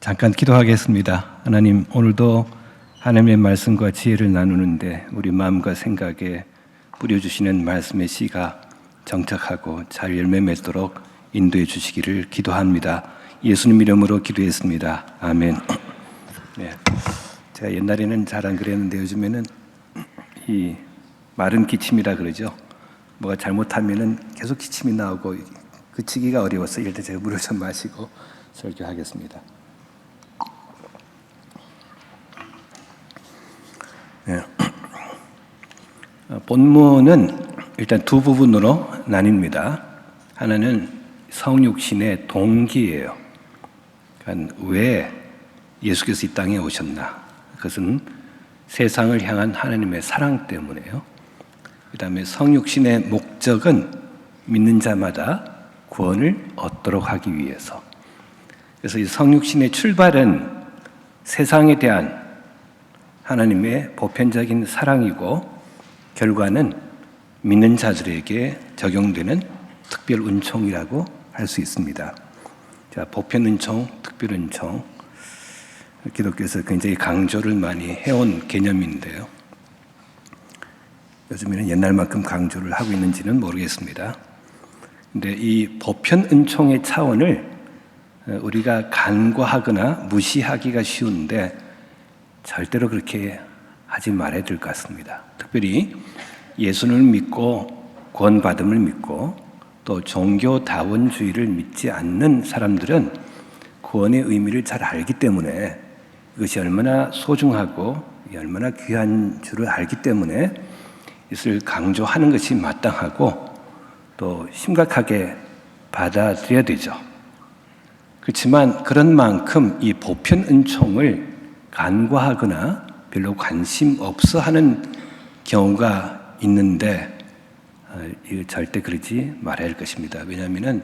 잠깐 기도하겠습니다. 하나님, 오늘도 하나님의 말씀과 지혜를 나누는데 우리 마음과 생각에 뿌려주시는 말씀의 씨가 정착하고 잘 열매 맺도록 인도해 주시기를 기도합니다. 예수님 이름으로 기도했습니다. 아멘. 네, 제가 옛날에는 잘 안 그랬는데 요즘에는 이 마른 기침이라 그러죠. 뭐가 잘못하면은 계속 기침이 나오고 그치기가 어려워서 이럴 때 제가 물을 좀 마시고 설교하겠습니다. 네. 본문은 일단 두 부분으로 나뉩니다. 하나는 성육신의 동기예요. 그러니까 왜 예수께서 이 땅에 오셨나? 그것은 세상을 향한 하나님의 사랑 때문에요. 그 다음에 성육신의 목적은 믿는 자마다 구원을 얻도록 하기 위해서. 그래서 이 성육신의 출발은 세상에 대한 하나님의 보편적인 사랑이고 결과는 믿는 자들에게 적용되는 특별 은총이라고 할 수 있습니다. 자, 보편 은총, 특별 은총. 기독교에서 굉장히 강조를 많이 해온 개념인데요. 요즘에는 옛날만큼 강조를 하고 있는지는 모르겠습니다. 근데 이 보편 은총의 차원을 우리가 간과하거나 무시하기가 쉬운데 절대로 그렇게 하지 말아야 될 것 같습니다. 특별히 예수를 믿고 구원받음을 믿고 또 종교다원주의를 믿지 않는 사람들은 구원의 의미를 잘 알기 때문에 이것이 얼마나 소중하고 얼마나 귀한 줄을 알기 때문에 이것을 강조하는 것이 마땅하고 또 심각하게 받아들여야 되죠. 그렇지만 그런 만큼 이 보편 은총을 간과하거나 별로 관심 없어 하는 경우가 있는데 이거 절대 그러지 말아야 할 것입니다. 왜냐하면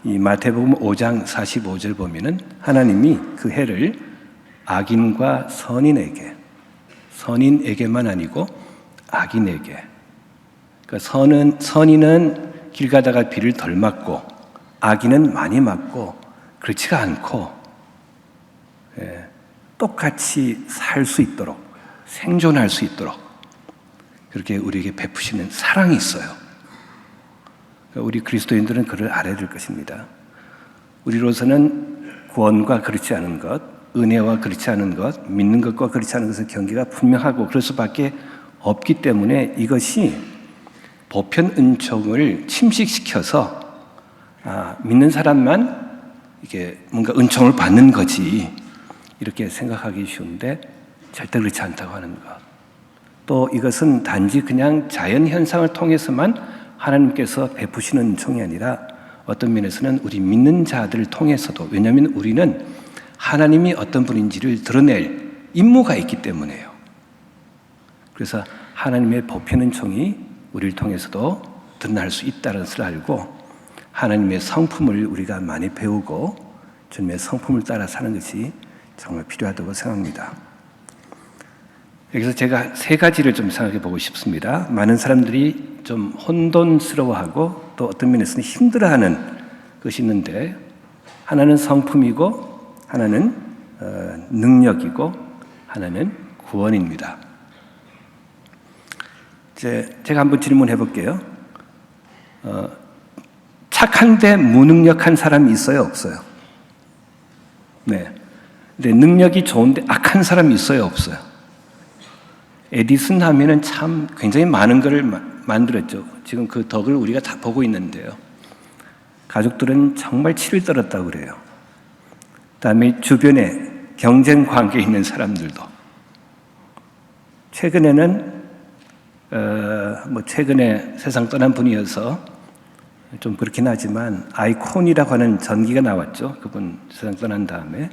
이 마태복음 5장 45절 보면은 하나님이 그 해를 악인과 선인에게만 아니고 악인에게. 그러니까 선인은 길 가다가 비를 덜 맞고 악인은 많이 맞고 그렇지가 않고 똑같이 살 수 있도록 생존할 수 있도록 그렇게 우리에게 베푸시는 사랑이 있어요. 그러니까 우리 그리스도인들은 그걸 알아야 될 것입니다. 우리로서는 구원과 그렇지 않은 것, 은혜와 그렇지 않은 것, 믿는 것과 그렇지 않은 것의 경계가 분명하고 그럴 수밖에 없기 때문에 이것이 보편 은총을 침식시켜서 믿는 사람만 이게 뭔가 은총을 받는 거지 이렇게 생각하기 쉬운데 절대 그렇지 않다고 하는 것. 또 이것은 단지 그냥 자연 현상을 통해서만 하나님께서 베푸시는 은총이 아니라 어떤 면에서는 우리 믿는 자들을 통해서도, 왜냐하면 우리는 하나님이 어떤 분인지를 드러낼 임무가 있기 때문에요. 그래서 하나님의 보편 은총이 우리를 통해서도 드러날 수 있다는 것을 알고 하나님의 성품을 우리가 많이 배우고 주님의 성품을 따라 사는 것이 정말 필요하다고 생각합니다. 여기서 제가 세 가지를 좀 생각해 보고 싶습니다. 많은 사람들이 좀 혼돈스러워하고 또 어떤 면에서는 힘들어하는 것이 있는데 하나는 성품이고 하나는 능력이고 하나는 구원입니다. 제가 한번 질문해 볼게요. 착한데 무능력한 사람이 있어요, 없어요? 네. 근데 능력이 좋은데 악한 사람이 있어요, 없어요? 에디슨 하면은 참 굉장히 많은 것을 만들었죠. 지금 그 덕을 우리가 다 보고 있는데요. 가족들은 정말 치를 떨었다고 그래요. 그다음에 주변에 경쟁 관계에 있는 사람들도 최근에는 최근에 세상 떠난 분이어서 좀 그렇긴 하지만 아이콘이라고 하는 전기가 나왔죠. 그분 세상 떠난 다음에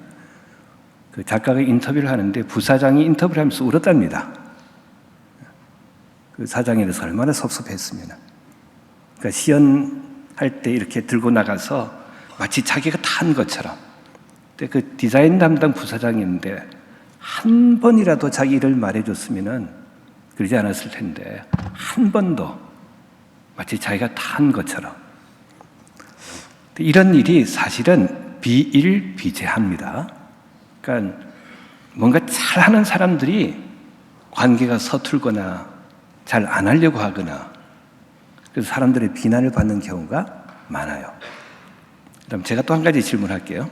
그 작가가 인터뷰를 하는데 부사장이 인터뷰를 하면서 울었답니다. 그 사장에 대해서 얼마나 섭섭했으면. 그러니까 시연할 때 이렇게 들고 나가서 마치 자기가 다 한 것처럼. 근데 그 디자인 담당 부사장인데 한 번이라도 자기 일을 말해줬으면 그러지 않았을 텐데 한 번도 마치 자기가 다 한 것처럼. 이런 일이 사실은 비일비재합니다. 그러니까 뭔가 잘하는 사람들이 관계가 서툴거나 잘 안 하려고 하거나 그래서 사람들의 비난을 받는 경우가 많아요. 그럼 제가 또 한 가지 질문할게요.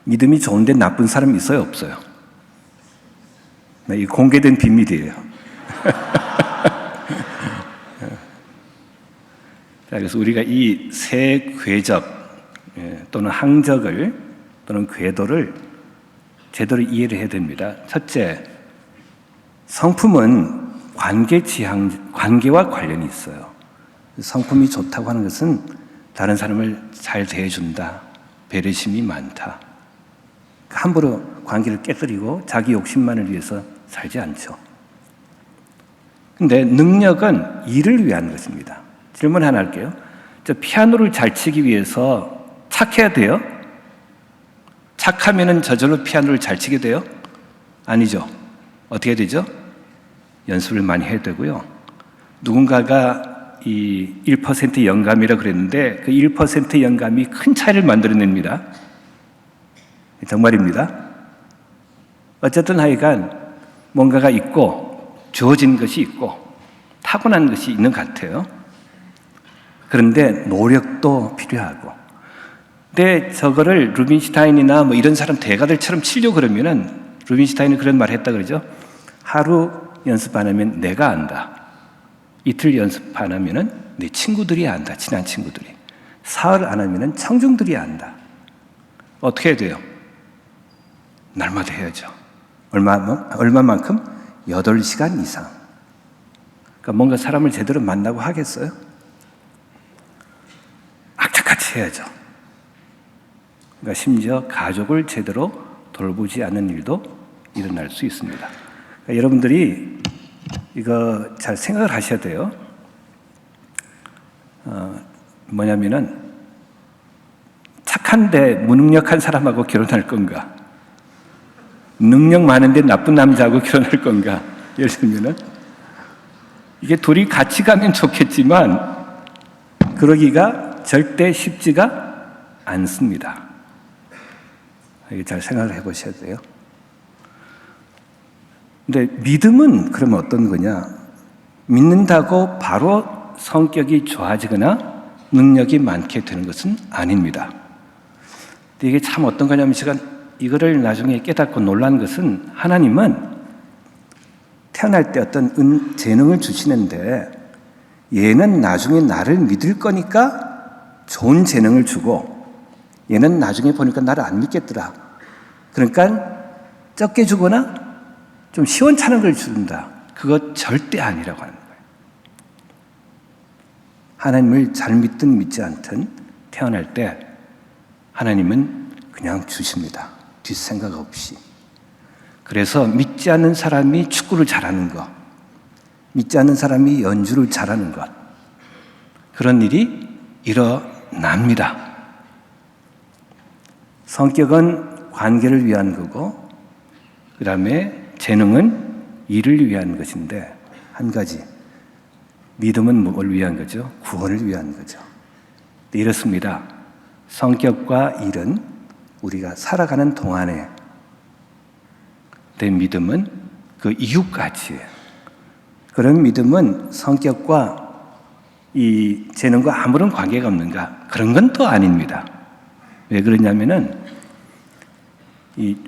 믿음이 좋은데 나쁜 사람 있어요, 없어요? 이 공개된 비밀이에요. 그래서 우리가 이 세 궤적 또는 항적을 또는 궤도를 제대로 이해를 해야 됩니다. 첫째, 성품은 관계와 관련이 있어요. 성품이 좋다고 하는 것은 다른 사람을 잘 대해준다, 배려심이 많다. 함부로 관계를 깨뜨리고 자기 욕심만을 위해서 살지 않죠. 근데 능력은 일을 위한 것입니다. 질문 하나 할게요. 피아노를 잘 치기 위해서 착해야 돼요? 착하면은 저절로 피아노를 잘 치게 돼요? 아니죠. 어떻게 되죠? 연습을 많이 해야 되고요. 누군가가 이 1% 영감이라고 그랬는데 그 1% 영감이 큰 차이를 만들어냅니다. 정말입니다. 어쨌든 하여간 뭔가가 있고 주어진 것이 있고 타고난 것이 있는 것 같아요. 그런데 노력도 필요하고 근데 저거를 루빈슈타인이나 뭐 이런 사람 대가들처럼 치려고 그러면은 루빈슈타인이 그런 말 했다 그러죠. 하루 연습 안 하면 내가 안다. 이틀 연습 안 하면은 내 친구들이 안다. 친한 친구들이. 사흘 안 하면은 청중들이 안다. 어떻게 해야 돼요? 날마다 해야죠. 얼마만큼? 8시간 이상. 그러니까 뭔가 사람을 제대로 만나고 하겠어요? 악착같이 해야죠. 그러니까 심지어 가족을 제대로 돌보지 않는 일도 일어날 수 있습니다. 그러니까 여러분들이 이거 잘 생각을 하셔야 돼요. 뭐냐면은 착한데 무능력한 사람하고 결혼할 건가? 능력 많은데 나쁜 남자하고 결혼할 건가? 예를 들면은 이게 둘이 같이 가면 좋겠지만 그러기가 절대 쉽지가 않습니다. 이게 잘 생각을 해보셔야 돼요. 근데 믿음은 그러면 어떤 거냐? 믿는다고 바로 성격이 좋아지거나 능력이 많게 되는 것은 아닙니다. 근데 이게 참 어떤 거냐면 제가 이거를 나중에 깨닫고 놀란 것은 하나님은 태어날 때 어떤 재능을 주시는데 얘는 나중에 나를 믿을 거니까 좋은 재능을 주고 얘는 나중에 보니까 나를 안 믿겠더라. 그러니까 적게 주거나 좀 시원찮은 걸 준다. 그거 절대 아니라고 하는 거예요. 하나님을 잘 믿든 믿지 않든 태어날 때 하나님은 그냥 주십니다. 뒷생각 없이. 그래서 믿지 않는 사람이 축구를 잘하는 것, 믿지 않는 사람이 연주를 잘하는 것, 그런 일이 일어납니다. 성격은 관계를 위한 거고 그 다음에 재능은 일을 위한 것인데 한 가지 믿음은 뭘 위한 거죠? 구원을 위한 거죠. 이렇습니다. 성격과 일은 우리가 살아가는 동안에 내 믿음은 그 이유까지예요. 그런 믿음은 성격과 이 재능과 아무런 관계가 없는가? 그런 건 또 아닙니다. 왜 그러냐면은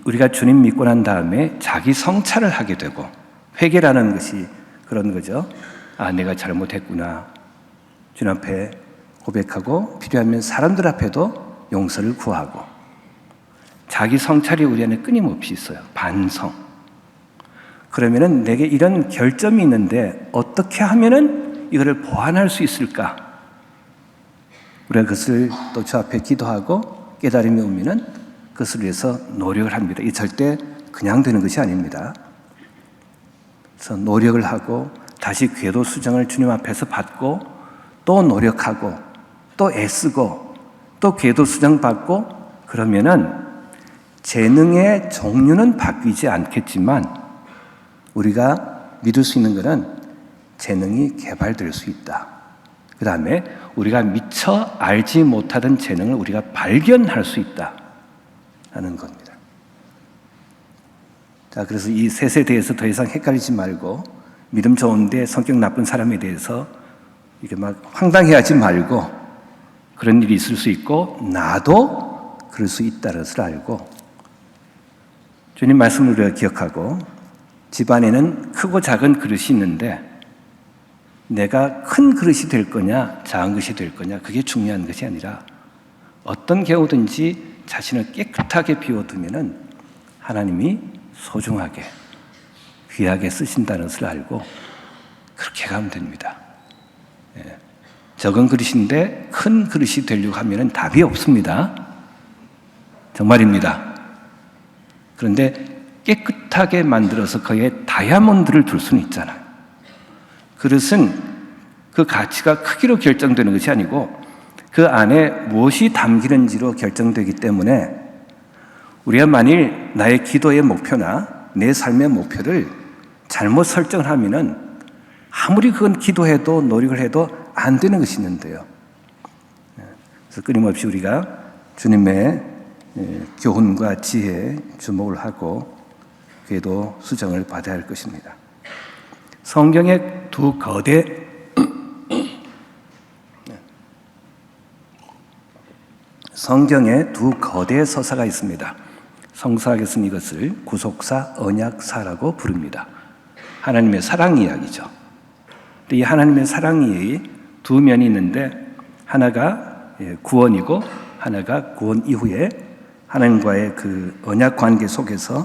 우리가 주님 믿고 난 다음에 자기 성찰을 하게 되고 회개라는 것이 그런 거죠. 아, 내가 잘못했구나. 주님 앞에 고백하고 필요하면 사람들 앞에도 용서를 구하고 자기 성찰이 우리 안에 끊임없이 있어요. 반성. 그러면은 내게 이런 결점이 있는데 어떻게 하면은 이거를 보완할 수 있을까? 우리가 그것을 또 주 앞에 기도하고 깨달음이 오면은 그것을 위해서 노력을 합니다. 이게 절대 그냥 되는 것이 아닙니다. 그래서 노력을 하고 다시 궤도 수정을 주님 앞에서 받고 또 노력하고 또 애쓰고 또 궤도 수정 받고 그러면은 재능의 종류는 바뀌지 않겠지만 우리가 믿을 수 있는 것은 재능이 개발될 수 있다. 그 다음에 우리가 미처 알지 못하던 재능을 우리가 발견할 수 있다라는 겁니다. 자, 그래서 이 셋에 대해서 더 이상 헷갈리지 말고 믿음 좋은데 성격 나쁜 사람에 대해서 이게 막 황당해하지 말고 그런 일이 있을 수 있고 나도 그럴 수 있다는 것을 알고 주님 말씀을 우리가 기억하고 집안에는 크고 작은 그릇이 있는데 내가 큰 그릇이 될 거냐 작은 것이 될 거냐 그게 중요한 것이 아니라 어떤 경우든지 자신을 깨끗하게 비워두면은 하나님이 소중하게 귀하게 쓰신다는 것을 알고 그렇게 가면 됩니다. 예. 적은 그릇인데 큰 그릇이 되려고 하면은 답이 없습니다. 정말입니다. 그런데 깨끗하게 만들어서 거기에 다이아몬드를 둘 수는 있잖아요. 그릇은 그 가치가 크기로 결정되는 것이 아니고 그 안에 무엇이 담기는지로 결정되기 때문에 우리가 만일 나의 기도의 목표나 내 삶의 목표를 잘못 설정을 하면은 아무리 그건 기도해도 노력을 해도 안 되는 것이 있는데요. 그래서 끊임없이 우리가 주님의 교훈과 지혜에 주목을 하고 그에도 수정을 받아야 할 것입니다. 성경의 두 거대 서사가 있습니다. 성서학에서는 이것을 구속사, 언약사라고 부릅니다. 하나님의 사랑 이야기죠. 근데 이 하나님의 사랑 이야기 두 면이 있는데 하나가 구원이고 하나가 구원 이후에 하나님과의 그 언약 관계 속에서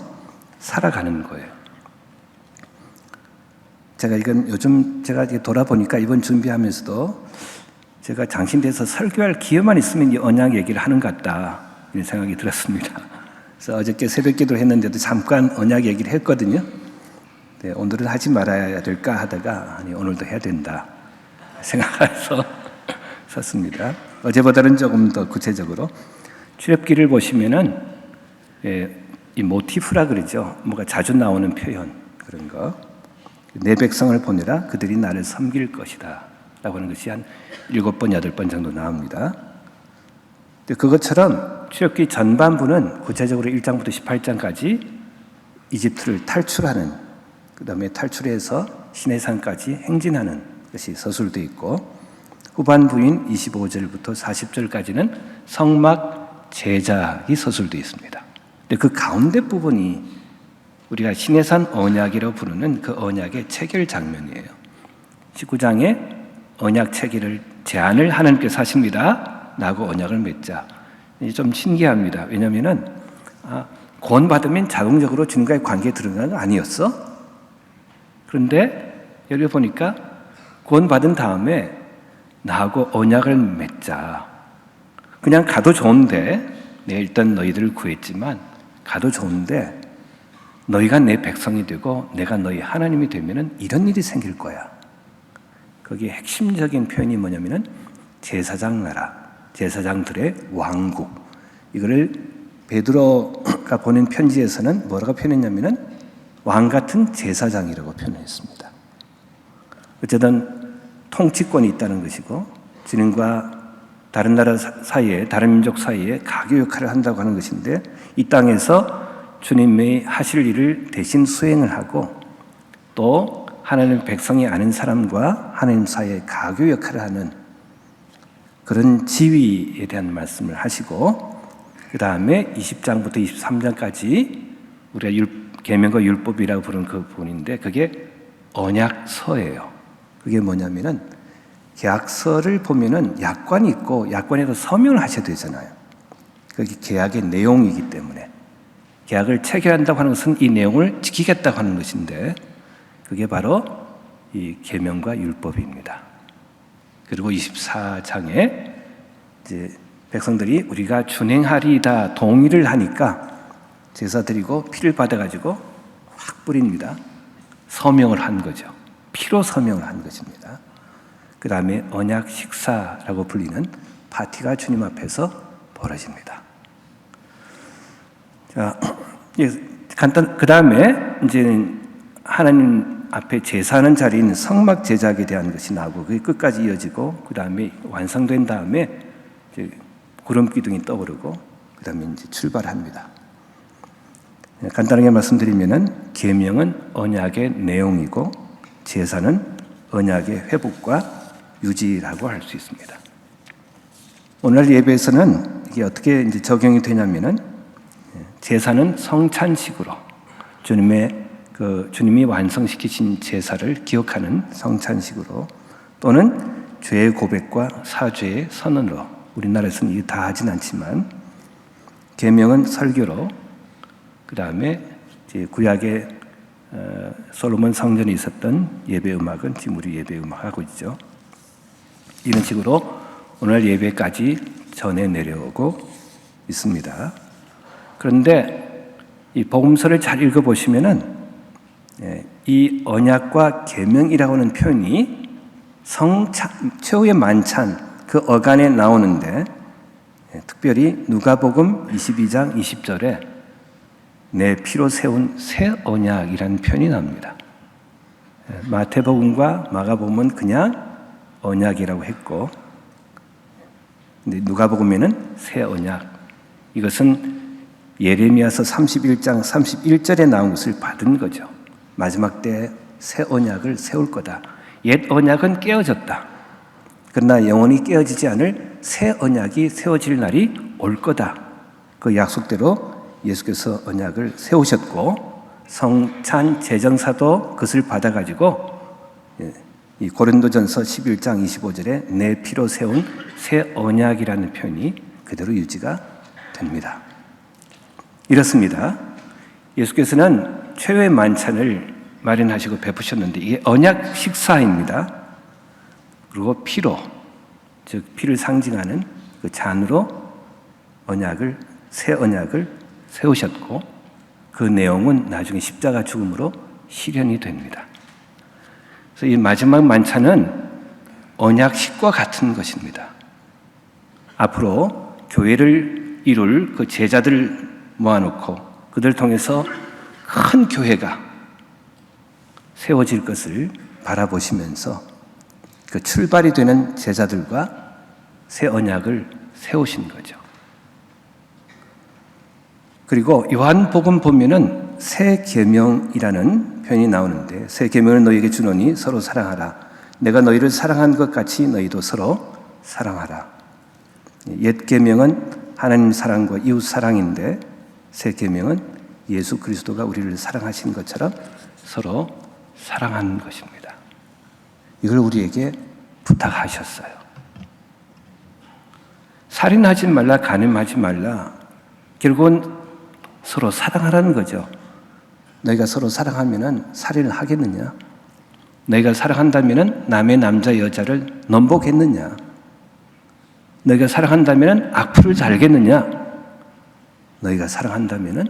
살아가는 거예요. 제가 요즘 제가 돌아보니까 이번 준비하면서도 제가 장신대에서 설교할 기회만 있으면 이 언약 얘기를 하는 것 같다 이런 생각이 들었습니다. 그래서 어저께 새벽 기도를 했는데도 잠깐 언약 얘기를 했거든요. 네, 오늘은 하지 말아야 될까 하다가 아니 오늘도 해야 된다 생각해서 썼습니다. 어제보다는 조금 더 구체적으로 출애굽기를 보시면은 이 모티프라 그러죠. 뭐가 자주 나오는 표현 그런 거. 내 백성을 보내라 그들이 나를 섬길 것이다 라고 하는 것이 한 7번, 8번 정도 나옵니다. 그것처럼 출애굽기 전반부는 구체적으로 1장부터 18장까지 이집트를 탈출하는 그 다음에 탈출해서 시내산까지 행진하는 것이 서술되어 있고 후반부인 25절부터 40절까지는 성막 제작이 서술되어 있습니다. 근데 그 가운데 부분이 우리가 시내산 언약이라고 부르는 그 언약의 체결 장면이에요. 19장에 언약 체결을 제안을 하나님께서 하십니다. 나하고 언약을 맺자. 좀 신기합니다. 왜냐하면 구원받으면 자동적으로 주님과의 관계에 들어가는 거 아니었어? 그런데 여기 보니까 구원받은 다음에 나하고 언약을 맺자. 그냥 가도 좋은데 내가 일단 너희들을 구했지만 가도 좋은데 너희가 내 백성이 되고 내가 너희 하나님이 되면은 이런 일이 생길 거야. 거기에 핵심적인 표현이 뭐냐면은 제사장 나라, 제사장들의 왕국. 이거를 베드로가 보낸 편지에서는 뭐라고 표현했냐면은 왕 같은 제사장이라고 표현했습니다. 어쨌든 통치권이 있다는 것이고 주님과 다른 나라 사이에, 다른 민족 사이에 가교 역할을 한다고 하는 것인데 이 땅에서 주님의 하실 일을 대신 수행을 하고 또 하나님 백성이 아닌 사람과 하나님 사이에 가교 역할을 하는 그런 지위에 대한 말씀을 하시고 그 다음에 20장부터 23장까지 우리가 계명과 율법이라고 부르는 그 부분인데 그게 언약서예요. 그게 뭐냐면은 계약서를 보면은 약관이 있고 약관에도 서명을 하셔야 되잖아요. 그게 계약의 내용이기 때문에 계약을 체결한다고 하는 것은 이 내용을 지키겠다고 하는 것인데 그게 바로 이 계명과 율법입니다. 그리고 24장에 이제 백성들이 우리가 준행하리이다 동의를 하니까 제사 드리고 피를 받아가지고 확 뿌립니다. 서명을 한 거죠. 피로 서명을 한 것입니다. 그 다음에 언약 식사라고 불리는 파티가 주님 앞에서 벌어집니다. 자, 그 다음에 이제 하나님 앞에 제사하는 자리인 성막 제작에 대한 것이 나오고 그게 끝까지 이어지고 그 다음에 완성된 다음에 이제 구름 기둥이 떠오르고 그 다음에 이제 출발합니다. 간단하게 말씀드리면은 계명은 언약의 내용이고 제사는 언약의 회복과 유지라고 할 수 있습니다. 오늘 예배에서는 이게 어떻게 이제 적용이 되냐면은 제사는 성찬식으로 주님이 완성시키신 제사를 기억하는 성찬식으로 또는 죄의 고백과 사죄의 선언으로 우리나라에서는 이게 다 하진 않지만 계명은 설교로 그다음에 이제 구약의 솔로몬 성전에 있었던 예배 음악은 지금 우리 예배 음악 하고 있죠. 이런 식으로 오늘 예배까지 전해 내려오고 있습니다. 그런데 이 복음서를 잘 읽어보시면은 이 언약과 계명이라고 하는 표현이 최후의 만찬 그 어간에 나오는데 특별히 누가복음 22장 20절에 내 피로 세운 새 언약이라는 표현이 나옵니다. 마태복음과 마가복음은 그냥 언약이라고 했고 근데 누가복음에는 새 언약 이것은 예레미야서 31장 31절에 나온 것을 받은 거죠. 마지막 때 새 언약을 세울 거다. 옛 언약은 깨어졌다. 그러나 영원히 깨어지지 않을 새 언약이 세워질 날이 올 거다. 그 약속대로 예수께서 언약을 세우셨고 성찬 제정사도 그것을 받아가지고 이 고린도전서 11장 25절에 내 피로 세운 새 언약이라는 표현이 그대로 유지가 됩니다. 이렇습니다. 예수께서는 최후의 만찬을 마련하시고 베푸셨는데 이게 언약 식사입니다. 그리고 피로, 즉 피를 상징하는 그 잔으로 새 언약을 세우셨고 그 내용은 나중에 십자가 죽음으로 실현이 됩니다. 그래서 이 마지막 만찬은 언약식과 같은 것입니다. 앞으로 교회를 이룰 그 제자들을 모아놓고 그들을 통해서 큰 교회가 세워질 것을 바라보시면서 그 출발이 되는 제자들과 새 언약을 세우신 거죠. 그리고 요한복음 보면은 새 계명이라는 표현이 나오는데 새 계명을 너희에게 주노니 서로 사랑하라. 내가 너희를 사랑한 것 같이 너희도 서로 사랑하라. 옛 계명은 하나님 사랑과 이웃 사랑인데 새 계명은 예수 그리스도가 우리를 사랑하신 것처럼 서로 사랑하는 것입니다. 이걸 우리에게 부탁하셨어요. 살인하지 말라, 간음하지 말라. 결국은 서로 사랑하라는 거죠. 너희가 서로 사랑하면 살인을 하겠느냐? 너희가 사랑한다면 남의 남자 여자를 넘보겠느냐? 너희가 사랑한다면 악플을 달겠느냐? 너희가 사랑한다면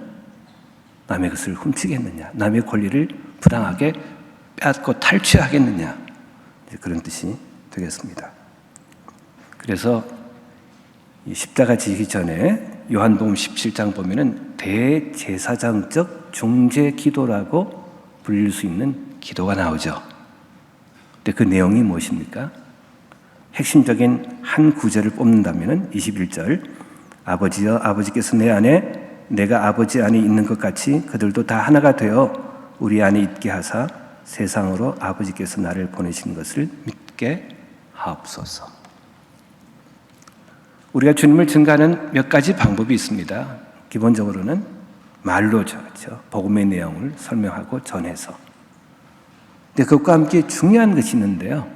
남의 것을 훔치겠느냐? 남의 권리를 부당하게 빼앗고 탈취하겠느냐? 그런 뜻이 되겠습니다. 그래서 이 십자가 지기 전에 요한복음 17장 보면은 대제사장적 중재 기도라고 불릴 수 있는 기도가 나오죠. 근데 그 내용이 무엇입니까? 핵심적인 한 구절을 뽑는다면은 21절 아버지여 아버지께서 내 안에 내가 아버지 안에 있는 것 같이 그들도 다 하나가 되어 우리 안에 있게 하사 세상으로 아버지께서 나를 보내신 것을 믿게 하옵소서. 우리가 주님을 증거하는 몇 가지 방법이 있습니다. 기본적으로는 말로죠. 그렇죠? 복음의 내용을 설명하고 전해서. 근데 그것과 함께 중요한 것이 있는데요.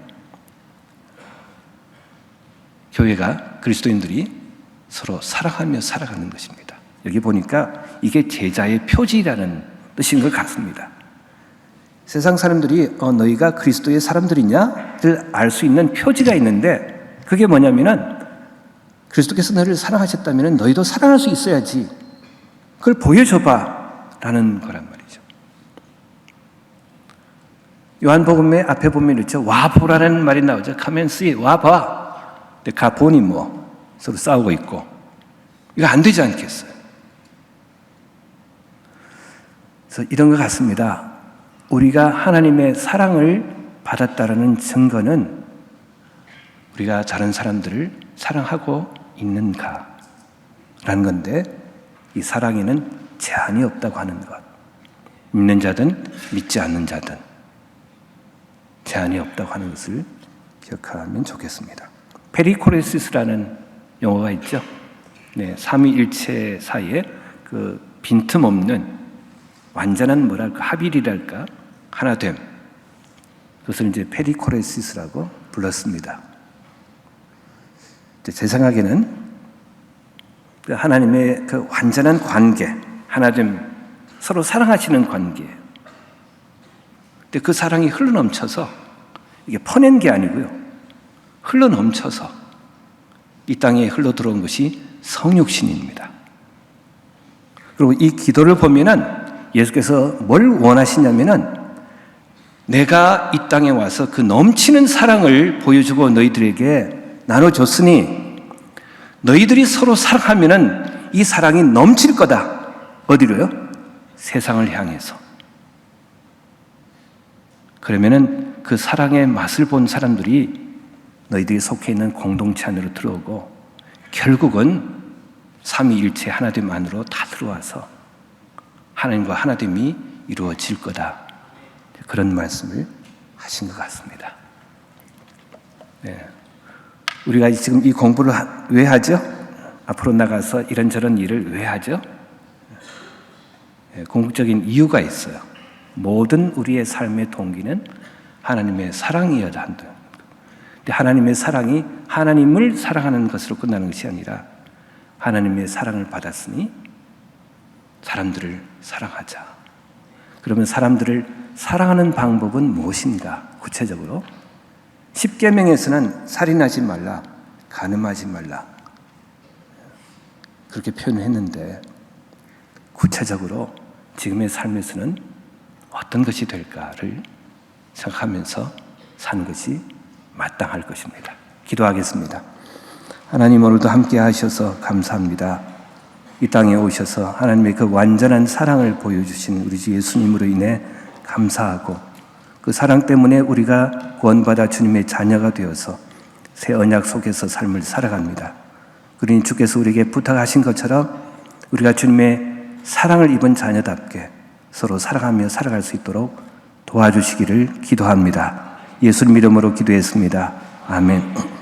교회가 그리스도인들이 서로 사랑하며 살아가는 것입니다. 여기 보니까 이게 제자의 표지라는 뜻인 것 같습니다. 세상 사람들이 너희가 그리스도의 사람들이냐를 알 수 있는 표지가 있는데 그게 뭐냐면은 그리스도께서 너희를 사랑하셨다면 너희도 사랑할 수 있어야지. 그걸 보여줘봐 라는 거란 말이죠. 요한복음의 앞에 보면 이렇죠. 와보라는 말이 나오죠. Come and see. 와봐. 근데 가보니 서로 싸우고 있고 이거 안 되지 않겠어요? 그래서 이런 것 같습니다. 우리가 하나님의 사랑을 받았다라는 증거는 우리가 다른 사람들을 사랑하고 있는가라는 건데 이 사랑에는 제한이 없다고 하는 것. 믿는 자든 믿지 않는 자든 제한이 없다고 하는 것을 기억하면 좋겠습니다. 페리코레시스라는 용어가 있죠. 네, 삼위일체 사이에 그 빈틈없는 완전한 합일이랄까 하나됨. 그것을 이제 페리코레시스라고 불렀습니다. 제 생각에는 하나님의 그 완전한 관계, 하나됨, 서로 사랑하시는 관계. 근데 그 사랑이 흘러넘쳐서 이게 퍼낸 게 아니고요. 흘러넘쳐서 이 땅에 흘러들어온 것이 성육신입니다. 그리고 이 기도를 보면은 예수께서 뭘 원하시냐면은 내가 이 땅에 와서 그 넘치는 사랑을 보여주고 너희들에게 나눠줬으니 너희들이 서로 사랑하면은 이 사랑이 넘칠 거다. 어디로요? 세상을 향해서. 그러면은 그 사랑의 맛을 본 사람들이 너희들이 속해 있는 공동체 안으로 들어오고 결국은 삼위일체 하나됨 안으로 다 들어와서 하나님과 하나됨이 이루어질 거다. 그런 말씀을 하신 것 같습니다. 네. 우리가 지금 이 공부를 왜 하죠? 앞으로 나가서 이런저런 일을 왜 하죠? 네. 궁극적인 이유가 있어요. 모든 우리의 삶의 동기는 하나님의 사랑이어야 한다. 근데 하나님의 사랑이 하나님을 사랑하는 것으로 끝나는 것이 아니라 하나님의 사랑을 받았으니 사람들을 사랑하자. 그러면 사람들을 사랑하는 방법은 무엇인가? 구체적으로 10계명에서는 살인하지 말라, 간음하지 말라 그렇게 표현을 했는데 구체적으로 지금의 삶에서는 어떤 것이 될까를 생각하면서 사는 것이 마땅할 것입니다. 기도하겠습니다. 하나님, 오늘도 함께 하셔서 감사합니다. 이 땅에 오셔서 하나님의 그 완전한 사랑을 보여주신 우리 주 예수님으로 인해 감사하고 그 사랑 때문에 우리가 구원받아 주님의 자녀가 되어서 새 언약 속에서 삶을 살아갑니다. 그러니 주께서 우리에게 부탁하신 것처럼 우리가 주님의 사랑을 입은 자녀답게 서로 사랑하며 살아갈 수 있도록 도와주시기를 기도합니다. 예수님 이름으로 기도했습니다. 아멘.